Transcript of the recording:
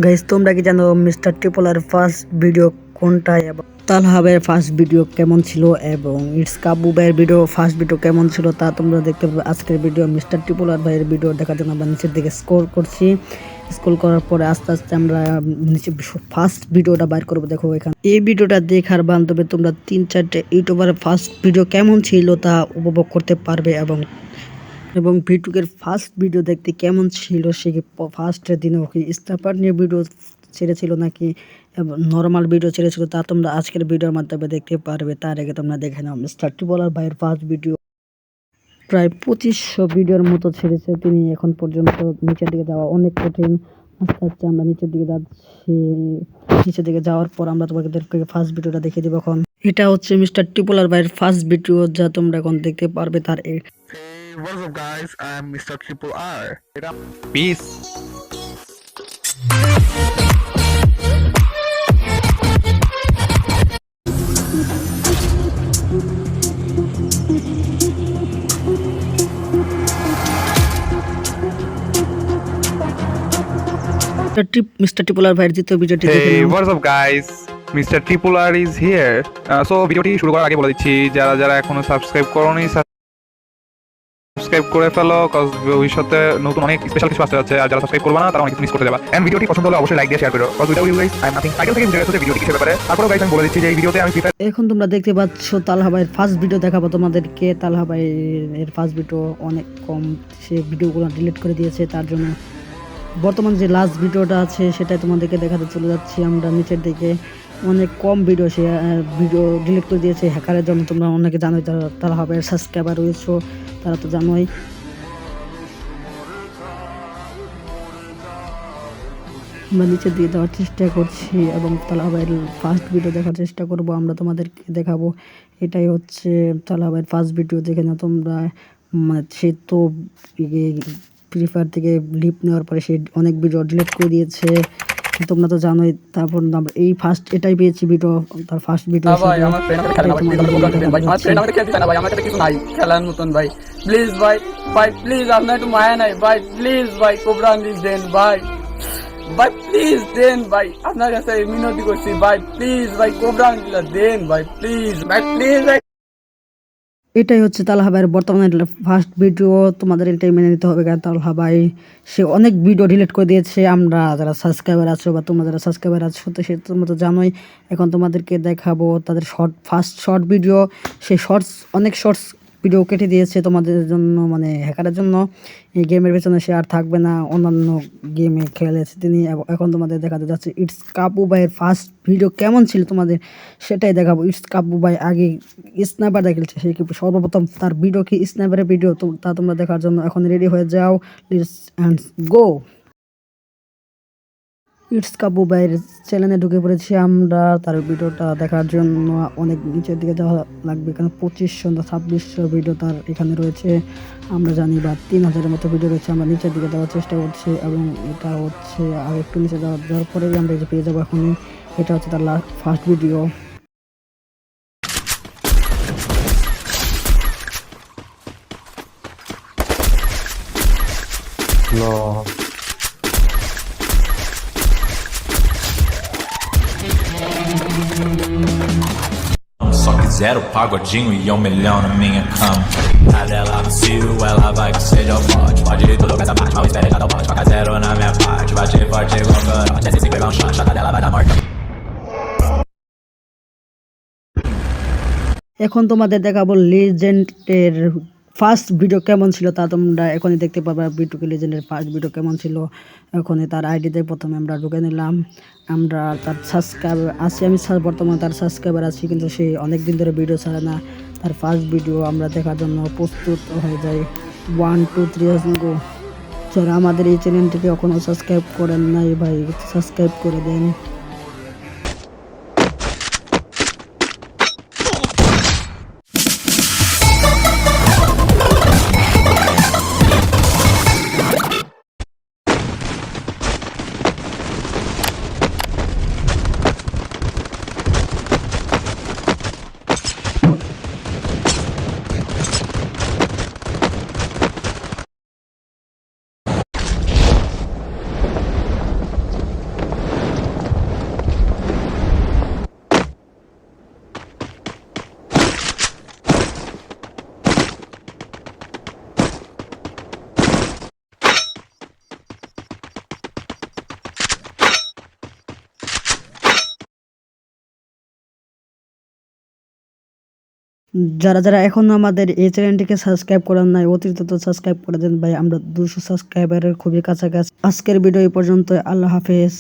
Guys তোমরা কি জানো মিস্টার ট্রিপলার ফার্স্ট ভিডিও কোনটা এবং তালহা ভাইয়ের ফার্স্ট ভিডিও কেমন ছিল এবং ইটস কাবু ভাইয়ের ভিডিও ফার্স্ট ভিডিও কেমন ছিল তা তোমরা দেখতে পাবে আজকের ভিডিও। মিস্টার ট্রিপলার ভাইয়ের ভিডিও দেখার জন্য আমরা নিচের দিকে স্ক্রল করছি। স্ক্রল করার পরে আস্তে আস্তে আমরা নিচে ফার্স্ট ভিডিওটা বাইর করবো। দেখো এখানে এই ভিডিওটা দেখার বান্ধবে তোমরা 3-4টে ইউটিউবারের ফার্স্ট ভিডিও কেমন ছিল তা উপভোগ করতে পারবে এবং ভিটুকের ফার্স্ট ভিডিও দেখতে কেমন ছিল, সে ফার্স্টের দিনে ওকে স্নাইপার নিয়ে ভিডিও ছেড়েছিল নাকি নর্মাল ভিডিও ছেড়েছিল তা তোমরা আজকের ভিডিওর মাধ্যমে দেখতে পারবে। তার আগে তোমরা দেখে নাও মিস্টার ট্রিপলার ভাইয়ের ফার্স্ট ভিডিও প্রায় 2500 ভিডিওর মতো ছেড়েছে তিনি। এখন পর্যন্ত নিচের দিকে যাওয়া অনেক কঠিন। আস্তে আস্তে আমরা নিচের দিকে যাচ্ছি। নিচের দিকে যাওয়ার পর আমরা তোমাকে ফার্স্ট ভিডিওটা দেখিয়ে দেবো। এখন এটা হচ্ছে মিস্টার ট্রিপলার ভাইয়ের ফার্স্ট ভিডিও যা তোমরা এখন দেখতে পারবে। তার What's up guys, I'm Mr. Triple R. Peace. Mister Tripler ভাইয়ের দ্বিতীয় ভিডিওটি দেখে Hey, now. what's up guys? Mr. Triple R is here. So ভিডিওটি শুরু করার আগে বলে দিচ্ছি, যারা এখনো সাবস্ক্রাইব করোনি সাবস্ক্রাইব করে ফেলো, কজ ভবিষ্যতে নতুন অনেক স্পেশাল কিছু আসতে যাচ্ছে। আর যারা সাবস্ক্রাইব করবে না তারা অনেক কিছু মিস করতে যাবে। এন্ড ভিডিওটি পছন্দ হলে অবশ্যই লাইক দিয়ে শেয়ার করো। Cause without you guys I am nothing. Title থেকে বুঝে গেছো যে ভিডিওটি কিসের ব্যাপারে। তারপরেও গাইস আমি বলে দিচ্ছি যে এই ভিডিওতে আমি এখন তোমরা দেখতে পাচ্ছ তালহা ভাইয়ের ফার্স্ট ভিডিও দেখাবো তোমাদেরকে। তালহা ভাইয়ের ফার্স্ট ভিডিও অনেক কম, সে ভিডিওগুলো ডিলিট করে দিয়েছে। তার জন্য বর্তমান যে লাস্ট ভিডিওটা আছে সেটাই তোমাদেরকে দেখাতে চলে যাচ্ছি আমরা। নিচের দিকে অনেক কম ভিডিও সে ভিডিও ডিলিট করে দিয়েছে হ্যাকারের জন্য। তোমরা অনেকে জানোই, তালহা ভাইয়ের সাবস্ক্রাইবার রয়েছে তারা তো জানোই। আমরা নিচের দিকে যাওয়ার চেষ্টা করছি এবং তালহা ভাইয়ের ফার্স্ট ভিডিও দেখার চেষ্টা করব। আমরা তোমাদেরকে দেখাবো। এটাই হচ্ছে তালহা ভাইয়ের ফার্স্ট ভিডিও। দেখে না তোমরা, সে তো ফ্রি ফায়ার থেকে লিপ নেওয়ার পরে সে অনেক ভিডিও ডিলিট করে দিয়েছে, তোমরা তো জানোই। তারপর আমরা এই ফার্স্ট এটাই পেয়েছি ভিডিও, তার ফার্স্ট ভিডিও। ভাই আমার ফ্রেন্ড আমাকে খেলে না ভাই, আমার ফ্রেন্ড আমাকে খেলতে চায় না ভাই, আমার কাছে কিছু নাই খেলার মতন ভাই। প্লিজ ভাই, ভাই প্লিজ আপনার একটু মায়া নাই ভাই, প্লিজ ভাই কোবরা আনলিশ দেন ভাই, ভাই প্লিজ দেন ভাই, আপনার কাছে মিনতি করছি ভাই, প্লিজ ভাই কোবরা আনলিশ দেন ভাই, প্লিজ ভাই, প্লিজ ভাই। এটাই হচ্ছে তালহা ভাইয়ের বর্তমানে ফার্স্ট ভিডিও। তোমাদের এটাই মেনে নিতে হবে, কারণ তালহা ভাই সে অনেক ভিডিও ডিলিট করে দিয়েছে। আমরা যারা সাবস্ক্রাইবার আছো বা তোমরা যারা সাবস্ক্রাইবার আছো তো সে তোমরা তো জানোই। এখন তোমাদেরকে দেখাবো তাদের ফার্স্ট শর্ট ভিডিও। সেই অনেক শর্টস ভিডিও কেটে দিয়েছে তোমাদের জন্য, মানে হ্যাকারের জন্য। এই গেমের পেছনে সে আর থাকবে না, অন্যান্য গেমে খেলেছে তিনি। এখন তোমাদের দেখাতে যাচ্ছে ইটস কাবু ভাইয়ের ফার্স্ট ভিডিও কেমন ছিল তোমাদের সেটাই দেখাবো। ইটস কাবু ভাই আগে স্নাইপার খেলছে, সে কি সর্বপ্রথম তার ভিডিও কি স্নাইপারের ভিডিও, তো তা তোমরা দেখার জন্য এখন রেডি হয়ে যাও। Let's and go. ইটস কাবু ভাইয়ের চ্যানেলে ঢুকে পড়েছি আমরা তার ভিডিওটা দেখার জন্য। অনেক নিচের দিকে যাওয়া লাগবে, কারণ 2500-2600 ভিডিও তার এখানে রয়েছে আমরা জানি, বা 3000-এর মতো ভিডিও রয়েছে। আমরা নিচের দিকে যাওয়ার চেষ্টা করছি এবং এটা হচ্ছে আর একটু নিচে যাওয়ার পরেই আমরা এই যে পেয়ে যাবো এখনই। এটা হচ্ছে তার first video. Só quiser o pagodinho e um milhão na minha cama. A dela no cio, ela vai que seja o forte. Pode ir tudo com essa parte, mal espere cada bote. Toca zero na minha parte, bate forte igual corote. Se pegar um shot, chata dela vai dar morte. এখন তোমাদের দেখাবো লেজেন্ডের first video কেমন ছিল তা তোমরা এখনই দেখতে পাবে। বিটুকে লেজেন্ডের ফার্স্ট ভিডিও কেমন ছিল এখনই তার আইডিতে প্রথমে আমরা ঢুকে নিলাম। আমরা তার সাবস্ক্রাইবার আছি, আমি বর্তমানে তার সাবস্ক্রাইবার আছি, কিন্তু সে অনেক দিন ধরে ভিডিও ছাড়ে না। তার ফার্স্ট ভিডিও আমরা দেখার জন্য প্রস্তুত হয়ে যাই। 1 2 3 গো। যারা আমাদের এই চ্যানেলটিকে এখনও সাবস্ক্রাইব করেন নাই ভাই, সাবস্ক্রাইব করে দেন। যারা যারা এখনো আমাদের এই চ্যানেলটিকে সাবস্ক্রাইব করেন নাই অতিরিক্ত সাবস্ক্রাইব করে দেন ভাই, আমরা 200 সাবস্ক্রাইবারের খুবই কাছাকাছি। আজকের ভিডিও এই পর্যন্ত, আল্লাহ হাফেজ।